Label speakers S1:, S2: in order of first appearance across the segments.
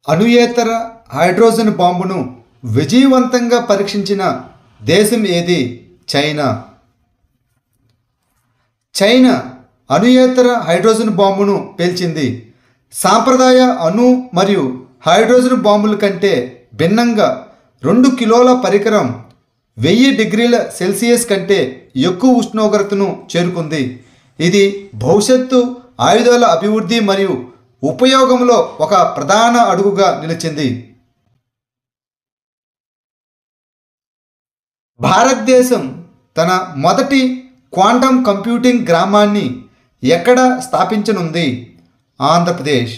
S1: అణుయేతర hydrogen బాంబును విజయవంతంగా పరీక్షించిన దేశం ఏది? చైనా. చైనా అణుయేతర హైడ్రోజన్ బాంబును పేల్చింది. సాంప్రదాయ అణు మరియు హైడ్రోజన్ బాంబుల కంటే భిన్నంగా 2 కిలోల పరికరం 1000 డిగ్రీల సెల్సియస్ కంటే ఎక్కువ ఉష్ణోగ్రతను చేరుకుంది. ఇది భవిష్యత్తు ఆయుధాల అభివృద్ధి మరియు ఉపయోగంలో ఒక ప్రధాన అడుగుగా నిలిచింది. భారతదేశం తన మొదటి క్వాంటం కంప్యూటింగ్ గ్రామాన్ని ఎక్కడ స్థాపించనుంది? ఆంధ్రప్రదేశ్.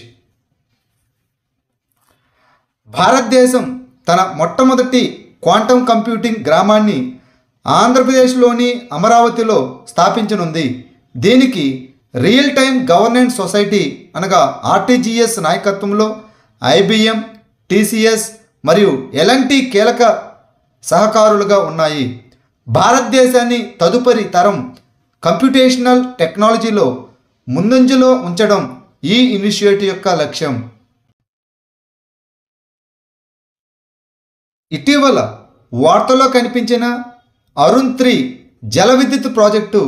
S1: భారతదేశం తన మొట్టమొదటి క్వాంటం కంప్యూటింగ్ గ్రామాన్ని ఆంధ్రప్రదేశ్లోని అమరావతిలో స్థాపించనుంది. దీనికి రియల్ టైమ్ గవర్నెన్స్ సొసైటీ అనగా ఆర్టీజీఎస్ నాయకత్వంలో ఐబిఎం, టీసీఎస్ మరియు ఎల్ఎన్టీ కీలక సహకారులుగా ఉన్నాయి. భారతదేశాన్ని తదుపరి తరం కంప్యూటేషనల్ టెక్నాలజీలో ముందంజలో ఉంచడం ఈ ఇనిషియేటివ్ యొక్క లక్ష్యం. ఇటీవల వార్తల్లో కనిపించిన అరుణ్ 3 జల విద్యుత్ ప్రాజెక్టు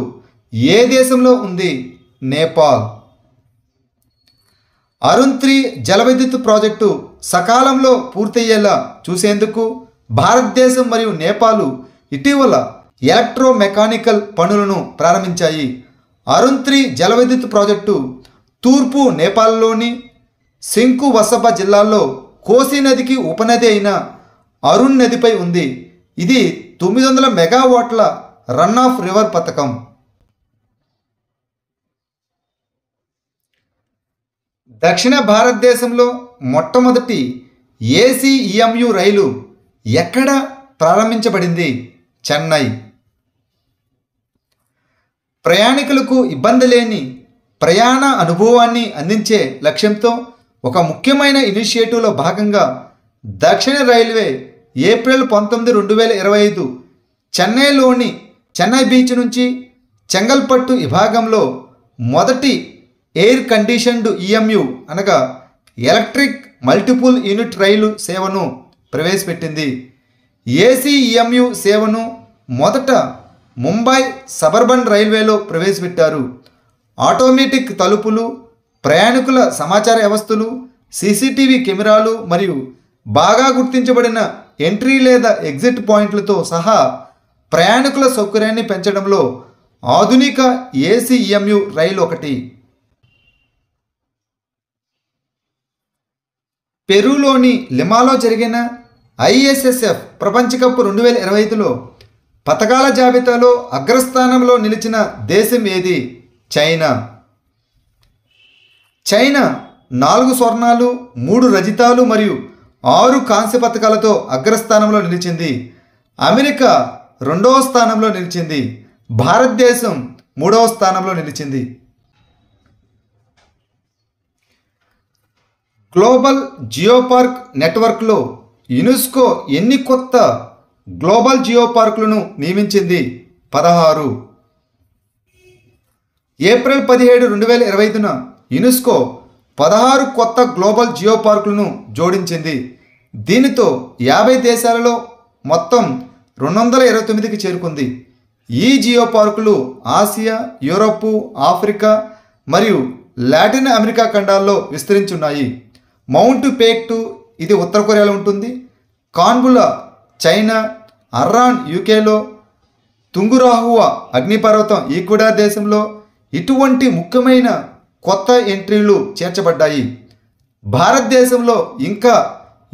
S1: ఏ దేశంలో ఉంది? నేపాల్. అరుణ్ 3 జల విద్యుత్ ప్రాజెక్టు సకాలంలో పూర్తయ్యేలా చూసేందుకు భారతదేశం మరియు నేపాల్ ఇటీవల ఎలక్ట్రోమెకానికల్ పనులను ప్రారంభించాయి. అరుణ్ 3 జల విద్యుత్ ప్రాజెక్టు తూర్పు నేపాల్లోని శంకువసబ జిల్లాలో కోసి నదికి ఉపనది అయిన అరుణ్ నదిపై ఉంది. ఇది 900 మెగావాట్ల రన్ ఆఫ్ రివర్ పథకం. దక్షిణ భారతదేశంలో మొట్టమొదటి ఏసీఈఎంయు రైలు ఎక్కడ ప్రారంభించబడింది? చెన్నై. ప్రయాణికులకు ఇబ్బంది లేని ప్రయాణ అనుభవాన్ని అందించే లక్ష్యంతో ఒక ముఖ్యమైన ఇనిషియేటివ్లో భాగంగా దక్షిణ రైల్వే ఏప్రిల్ 19, 2025 చెన్నైలోని చెన్నై బీచ్ నుంచి చెంగల్పట్టు విభాగంలో మొదటి ఎయిర్ కండిషన్డ్ ఈఎంయు అనగా ఎలక్ట్రిక్ మల్టిపుల్ యూనిట్ రైలు సేవను ప్రవేశపెట్టింది. ఏసీఈఎంయు సేవను మొదట ముంబై సబర్బన్ రైల్వేలో ప్రవేశపెట్టారు. ఆటోమేటిక్ తలుపులు, ప్రయాణికుల సమాచార వ్యవస్థలు, సీసీటీవీ కెమెరాలు మరియు బాగా గుర్తించబడిన ఎంట్రీ లేదా ఎగ్జిట్ పాయింట్లతో సహా ప్రయాణికుల సౌకర్యాన్ని పెంచడంలో ఆధునిక ఏసీఈఎంయు రైలు ఒకటి. పెరూలోని లిమాలో జరిగిన ఐఎస్ఎస్ఎఫ్ ప్రపంచ కప్ 2025లో పతకాల జాబితాలో అగ్రస్థానంలో నిలిచిన దేశం ఏది? చైనా. చైనా 4 స్వర్ణాలు, 3 రజితాలు మరియు 6 కాంస్య పతకాలతో అగ్రస్థానంలో నిలిచింది. అమెరికా 2వ స్థానంలో నిలిచింది. భారతదేశం 3వ స్థానంలో నిలిచింది. గ్లోబల్ జియోపార్క్ నెట్వర్క్లో యునెస్కో ఎన్ని కొత్త గ్లోబల్ జియోపార్కులను నియమించింది? 16. ఏప్రిల్ 17, 2025న యునెస్కో 16 కొత్త గ్లోబల్ జియోపార్కులను జోడించింది. దీనితో 50 దేశాలలో మొత్తం 229కి చేరుకుంది. ఈ జియోపార్కులు ఆసియా, యూరోపు, ఆఫ్రికా మరియు లాటిన్ అమెరికా ఖండాల్లో విస్తరించున్నాయి. మౌంట్ పేక్టు ఇది ఉత్తర కొరియాలో ఉంటుంది. కాన్బులా చైనా, అర్రాన్ యూకేలో, తుంగురాహువా అగ్నిపర్వతం ఈక్వెడార్ దేశంలో ఇటువంటి ముఖ్యమైన కొత్త ఎంట్రీలు చేర్చబడ్డాయి. భారతదేశంలో ఇంకా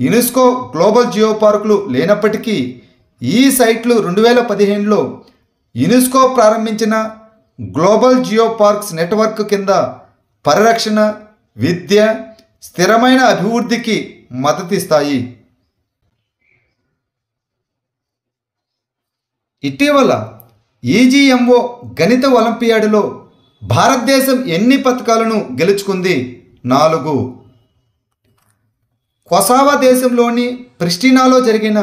S1: యునెస్కో గ్లోబల్ జియోపార్కులు లేనప్పటికీ ఈ సైట్లు 2015లో యునెస్కో ప్రారంభించిన గ్లోబల్ జియోపార్క్స్ నెట్వర్క్ కింద పరిరక్షణ, విద్య, స్థిరమైన అభివృద్ధికి మద్దతిస్తాయి. ఇటీవల ఈజీఎంఓ గణిత ఒలింపియాడ్లో భారతదేశం ఎన్ని పతకాలను గెలుచుకుంది? 4. కొసావా దేశంలోని ప్రిస్టినాలో జరిగిన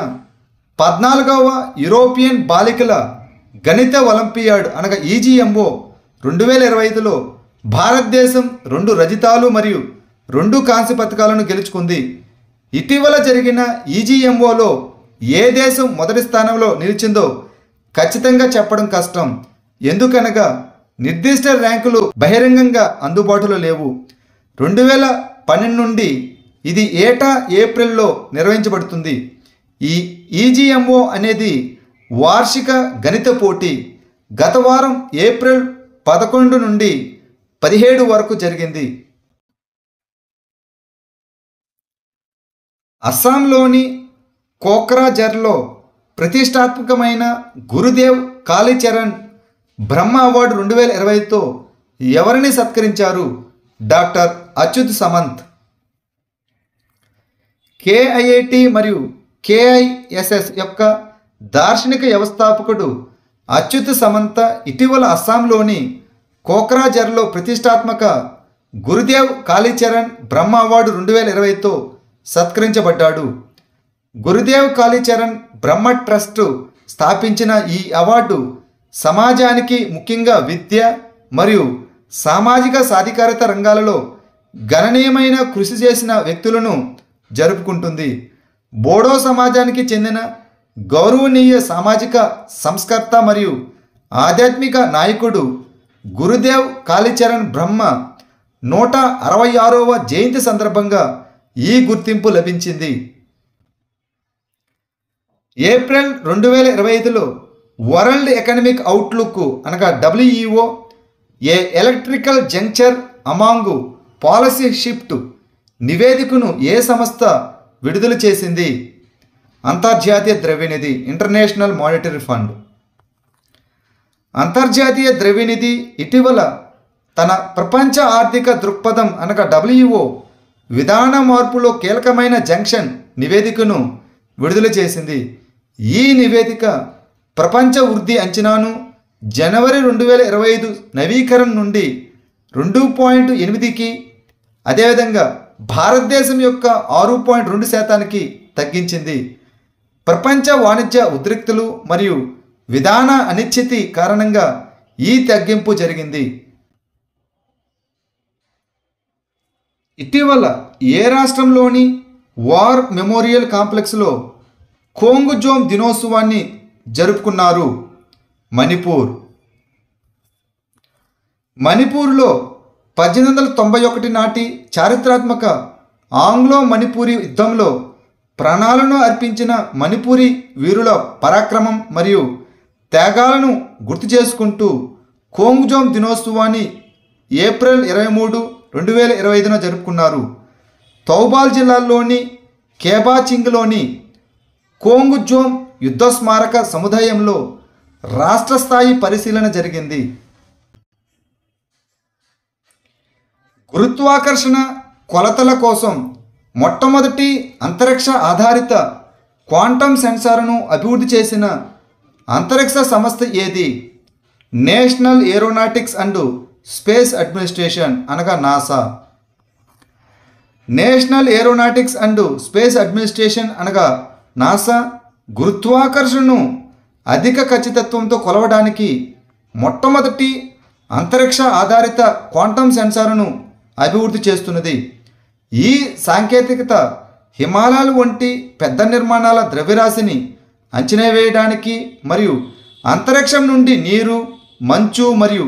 S1: 14వ యూరోపియన్ బాలికల గణిత ఒలింపియాడ్ అనగా ఈజీఎంఓ 2025లో భారతదేశం 2 రజితాలు మరియు 2 కాంస్య పతకాలను గెలుచుకుంది. ఇటీవల జరిగిన ఈజీఎంఓలో ఏ దేశం మొదటి స్థానంలో నిలిచిందో ఖచ్చితంగా చెప్పడం కష్టం. ఎందుకనగా నిర్దిష్ట ర్యాంకులు బహిరంగంగా అందుబాటులో లేవు. 2012 నుండి ఇది ఏటా ఏప్రిల్లో నిర్వహించబడుతుంది. ఈ ఈజీఎంఓ అనేది వార్షిక గణిత పోటీ. గత వారం ఏప్రిల్ 11 నుండి 17 వరకు జరిగింది. అస్సాంలోని కోక్రాఝార్లో ప్రతిష్టాత్మకమైన గురుదేవ్ కాళీచరణ్ బ్రహ్మ అవార్డు 2025తో ఎవరిని సత్కరించారు? డాక్టర్ అచ్యుత్ సమంత్. కేఐఐటి మరియు కేఐఎస్ఎస్ యొక్క దార్శనిక వ్యవస్థాపకుడు అచ్యుత్ సమంత ఇటీవల అస్సాంలోని కోక్రాఝార్లో ప్రతిష్టాత్మక గురుదేవ్ కాళీచరణ్ బ్రహ్మ అవార్డు 2025తో సత్కరించబడ్డాడు. గురుదేవ్ కాళీచరణ్ బ్రహ్మ ట్రస్ట్ స్థాపించిన ఈ అవార్డు సమాజానికి, ముఖ్యంగా విద్య మరియు సామాజిక సాధికారత రంగాలలో గణనీయమైన కృషి చేసిన వ్యక్తులను జరుపుకుంటుంది. బోడో సమాజానికి చెందిన గౌరవనీయ సామాజిక సంస్కర్త మరియు ఆధ్యాత్మిక నాయకుడు గురుదేవ్ కాళీచరణ్ బ్రహ్మ 166వ జయంతి సందర్భంగా ఈ గుర్తింపు లభించింది. ఏప్రిల్ 2025లో వరల్డ్ ఎకనామిక్ అవుట్లుక్ అనగా WEO a critical juncture among policy shift నివేదికను ఏ సంస్థ విడుదల చేసింది? అంతర్జాతీయ ద్రవ్యనిధి, ఇంటర్నేషనల్ మానిటరీ ఫండ్. అంతర్జాతీయ ద్రవ్యనిధి ఇటీవల తన ప్రపంచ ఆర్థిక దృక్పథం అనగా WEO విధాన మార్పులో కీలకమైన జంక్షన్ నివేదికను విడుదల చేసింది. ఈ నివేదిక ప్రపంచ వృద్ధి అంచనాను జనవరి 2025 నవీకరణ నుండి 2.8కి, అదేవిధంగా భారతదేశం యొక్క 6.2% తగ్గించింది. ప్రపంచ వాణిజ్య ఉద్రిక్తులు మరియు విధాన అనిశ్చితి కారణంగా ఈ తగ్గింపు జరిగింది. ఇటీవల ఏ రాష్ట్రంలోని వార్ మెమోరియల్ కాంప్లెక్స్లో ఖోంగుజోమ్ దినోత్సవాన్ని జరుపుకున్నారు? మణిపూర్. మణిపూర్లో 1891 నాటి చారిత్రాత్మక ఆంగ్లో మణిపూరి యుద్ధంలో ప్రాణాలను అర్పించిన మణిపూరి వీరుల పరాక్రమం మరియు త్యాగాలను గుర్తు చేసుకుంటూ ఖోంగుజోమ్ దినోత్సవాన్ని ఏప్రిల్ 23, 2025న జరుపుకున్నారు. తౌబాల్ జిల్లాలోని కేబాచింగ్లోని ఖోంగుజోమ్ యుద్ధ స్మారక సముదాయంలో రాష్ట్ర స్థాయి పరిశీలన జరిగింది. గురుత్వాకర్షణ కొలతల కోసం మొట్టమొదటి అంతరిక్ష ఆధారిత క్వాంటమ్ సెన్సార్ను అభివృద్ధి చేసిన అంతరిక్ష సంస్థ ఏది? National Aeronautics and Space Administration అనగా NASA. National Aeronautics and Space Administration అనగా నాసా గురుత్వాకర్షణను అధిక ఖచ్చితత్వంతో కొలవడానికి మొట్టమొదటి అంతరిక్ష ఆధారిత క్వాంటమ్ సెన్సార్ను అభివృద్ధి చేస్తున్నది. ఈ సాంకేతికత హిమాలయాలు వంటి పెద్ద నిర్మాణాల ద్రవ్యరాశిని అంచనా వేయడానికి మరియు అంతరిక్షం నుండి నీరు, మంచు మరియు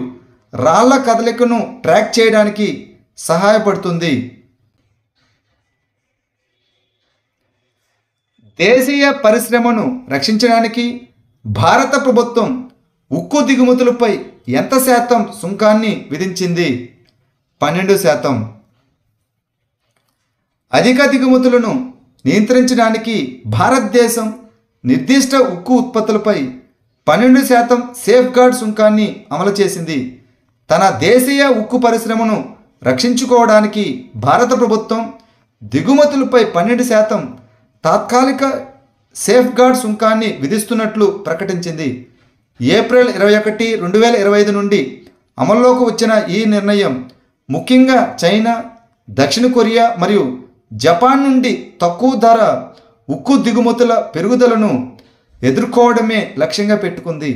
S1: రాళ్ల కదలికను ట్రాక్ చేయడానికి సహాయపడుతుంది. దేశీయ పరిశ్రమను రక్షించడానికి భారత ప్రభుత్వం ఉక్కు దిగుమతులపై ఎంత శాతం సుంకాన్ని విధించింది? 12%. అధిక దిగుమతులను నియంత్రించడానికి భారతదేశం నిర్దిష్ట ఉక్కు ఉత్పత్తులపై 12% సేఫ్ గార్డ్ సుంకాన్ని అమలు చేసింది. తన దేశీయ ఉక్కు పరిశ్రమను రక్షించుకోవడానికి భారత ప్రభుత్వం దిగుమతులపై 12% తాత్కాలిక సేఫ్ గార్డ్ సుంకాన్ని విధిస్తున్నట్లు ప్రకటించింది. ఏప్రిల్ 21, 2025 నుండి అమల్లోకి వచ్చిన ఈ నిర్ణయం ముఖ్యంగా చైనా, దక్షిణ కొరియా మరియు జపాన్ నుండి తక్కువ ధర ఉక్కు దిగుమతుల పెరుగుదలను ఎదుర్కోవడమే లక్ష్యంగా పెట్టుకుంది.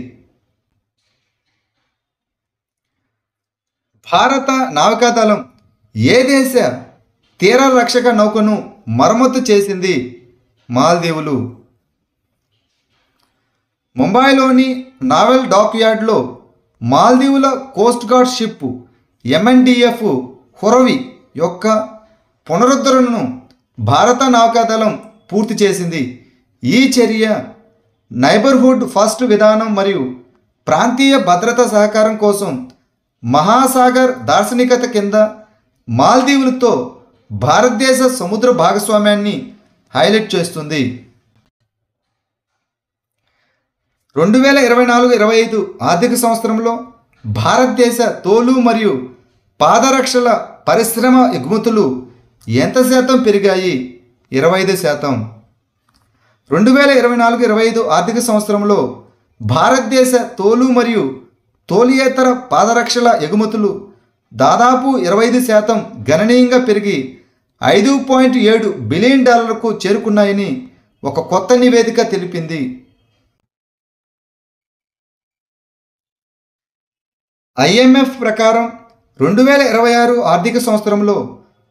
S1: భారత నావికాదళం ఏ దేశ తీర రక్షక నౌకను మరమ్మతు చేసింది మాల్దీవులు. ముంబైలోని నావెల్ డాక్యార్డ్లో మాల్దీవుల coast guard ship MNDF Huravee యొక్క పునరుద్ధరణను భారత నౌకాదళం పూర్తి చేసింది. ఈ చర్య నైబర్హుడ్ ఫస్ట్ విధానం మరియు ప్రాంతీయ భద్రతా సహకారం కోసం మహాసాగర్ దార్శనికత కింద మాల్దీవులతో భారతదేశ సముద్ర భాగస్వామ్యాన్ని హైలైట్ చేస్తుంది. 2024-25 ఆర్థిక సంవత్సరంలో భారతదేశ తోలు మరియు పాదరక్షల పరిశ్రమ ఎగుమతులు ఎంత శాతం పెరిగాయి? 25%. 2024-25 ఆర్థిక సంవత్సరంలో భారతదేశ తోలు మరియు తోలియేతర పాదరక్షల ఎగుమతులు దాదాపు 25% గణనీయంగా పెరిగి $5.7 బిలియన్ చేరుకున్నాయని ఒక కొత్త నివేదిక తెలిపింది. IMF ప్రకారం 2026 ఆర్థిక సంవత్సరంలో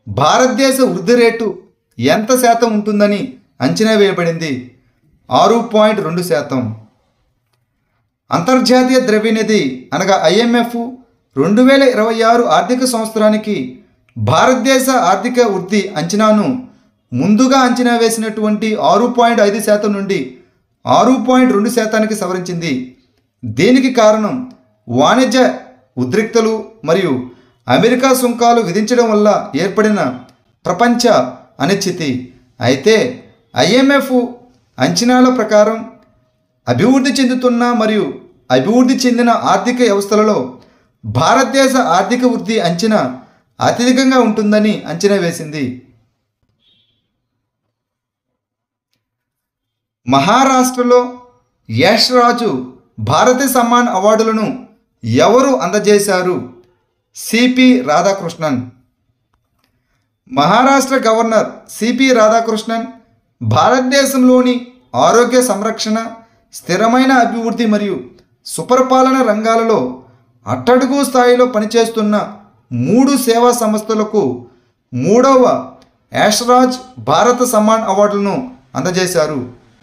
S1: భారతదేశ వృద్ధి రేటు ఎంత శాతం ఉంటుందని అంచనా వేయబడింది? 6.2%. అంతర్జాతీయ ద్రవ్యనిధి అనగా IMF 2026 ఆర్థిక సంవత్సరానికి భారతదేశ ఆర్థిక వృద్ధి అంచనాను ముందుగా అంచనా వేసినటువంటి 6.5% నుండి 6.2%కి సవరించింది. దీనికి కారణం వాణిజ్య ఉద్రిక్తలు మరియు అమెరికా సుంకాలు విధించడం వల్ల ఏర్పడిన ప్రపంచ అనిశ్చితి. అయితే IMF అంచనాల ప్రకారం అభివృద్ధి చెందుతున్న మరియు అభివృద్ధి చెందిన ఆర్థిక వ్యవస్థలలో భారతదేశ ఆర్థిక వృద్ధి అంచనా అత్యధికంగా ఉంటుందని అంచనా వేసింది. మహారాష్ట్రలో యష్ రాజు భారతీయ సమ్మాన్ అవార్డులను ఎవరు అందజేశారు? CP Radhakrishnan. Maharashtra governor CP Radhakrishnan భారతదేశంలోని ఆరోగ్య సంరక్షణ, స్థిరమైన అభివృద్ధి మరియు సుపరిపాలన రంగాలలో అట్టడుగు స్థాయిలో పనిచేస్తున్న 3 సేవా సంస్థలకు 3వ యష్ రాజ్ భారత సమ్మాన్ అవార్డులను అందజేశారు.